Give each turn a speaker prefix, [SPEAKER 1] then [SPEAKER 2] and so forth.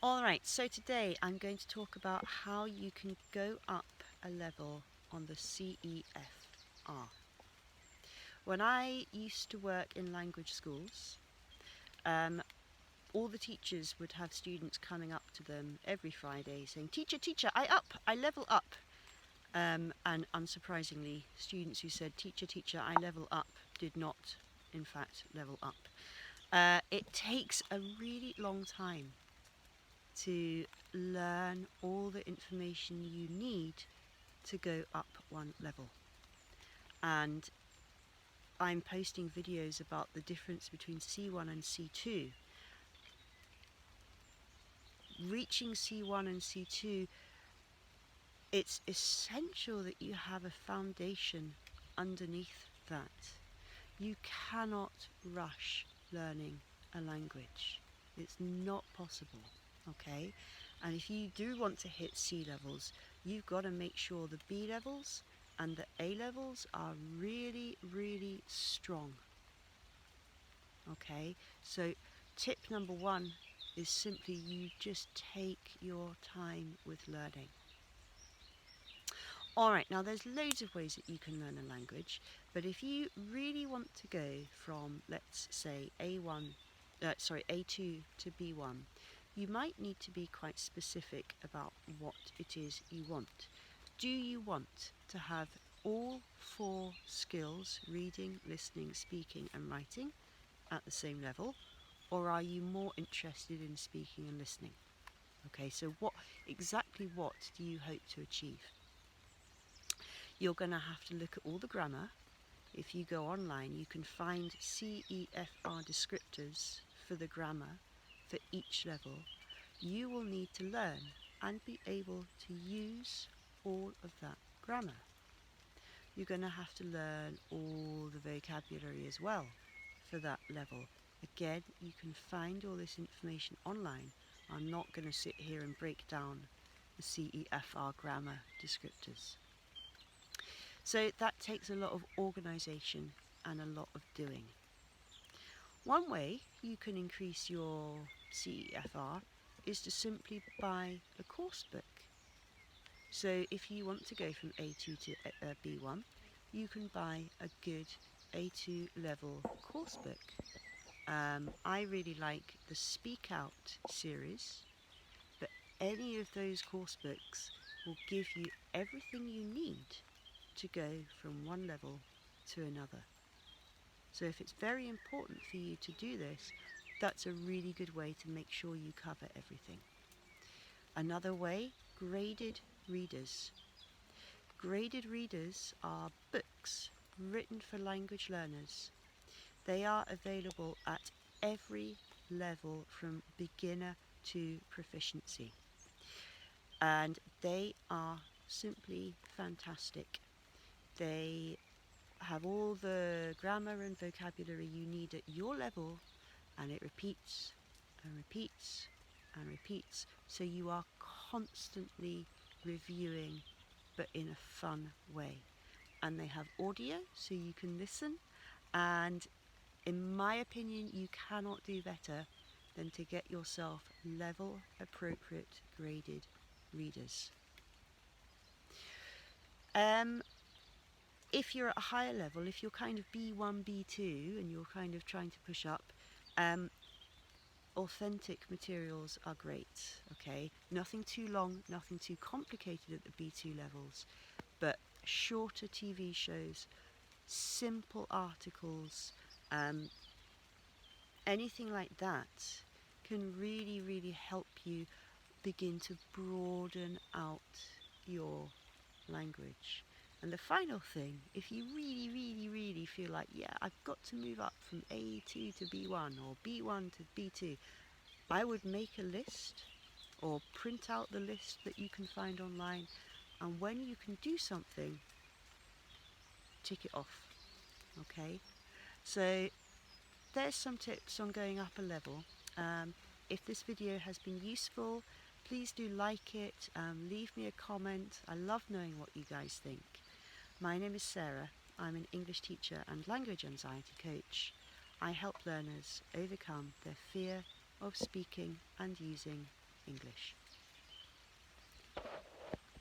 [SPEAKER 1] Alright, so today I'm going to talk about how you can go up a level on the CEFR. When I used to work in language schools, all the teachers would have students coming up to them every Friday saying, "Teacher, teacher, I level up." And unsurprisingly, students who said, "Teacher, teacher, I level up," did not, in fact, level up. It takes a really long time to learn all the information you need to go up one level. And I'm posting videos about the difference between C1 and C2. Reaching C1 and C2, it's essential that you have a foundation underneath that. You cannot rush learning a language. It's not possible, okay? And if you do want to hit C levels, you've got to make sure the B levels and the A levels are really, really strong. Okay, so tip number one is simply you just take your time with learning. Alright, now there's loads of ways that you can learn a language, but if you really want to go from, let's say, A2 to B1, you might need to be quite specific about what it is you want. Do you want to have all 4 skills, reading, listening, speaking and writing, at the same level, or are you more interested in speaking and listening? Okay, so exactly what do you hope to achieve? You're going to have to look at all the grammar. If you go online, you can find CEFR descriptors for the grammar for each level. You will need to learn and be able to use all of that grammar. You're going to have to learn all the vocabulary as well for that level. Again, you can find all this information online. I'm not going to sit here and break down the CEFR grammar descriptors. So that takes a lot of organisation and a lot of doing. One way you can increase your CEFR is to simply buy a course book. So if you want to go from A2 to B1, you can buy a good A2 level course book. I really like the Speak Out series, but any of those course books will give you everything you need to go from one level to another. So if it's very important for you to do this, that's a really good way to make sure you cover everything. Another way, graded readers. Graded readers are books written for language learners. They are available at every level from beginner to proficiency. And they are simply fantastic. They have all the grammar and vocabulary you need at your level, and it repeats and repeats and repeats. So you are constantly reviewing, but in a fun way. And they have audio so you can listen, and in my opinion, you cannot do better than to get yourself level appropriate graded readers. If you're at a higher level, if you're kind of B1, B2 and you're kind of trying to push up, authentic materials are great, okay? Nothing too long, nothing too complicated at the B2 levels, but shorter TV shows, simple articles, anything like that can really, really help you begin to broaden out your language. And the final thing, if you really, really, really feel like, yeah, I've got to move up from A2 to B1 or B1 to B2, I would make a list or print out the list that you can find online, and when you can do something, tick it off, okay? So there's some tips on going up a level. If this video has been useful, please do like it, leave me a comment. I love knowing what you guys think. My name is Sarah. I'm an English teacher and language anxiety coach. I help learners overcome their fear of speaking and using English.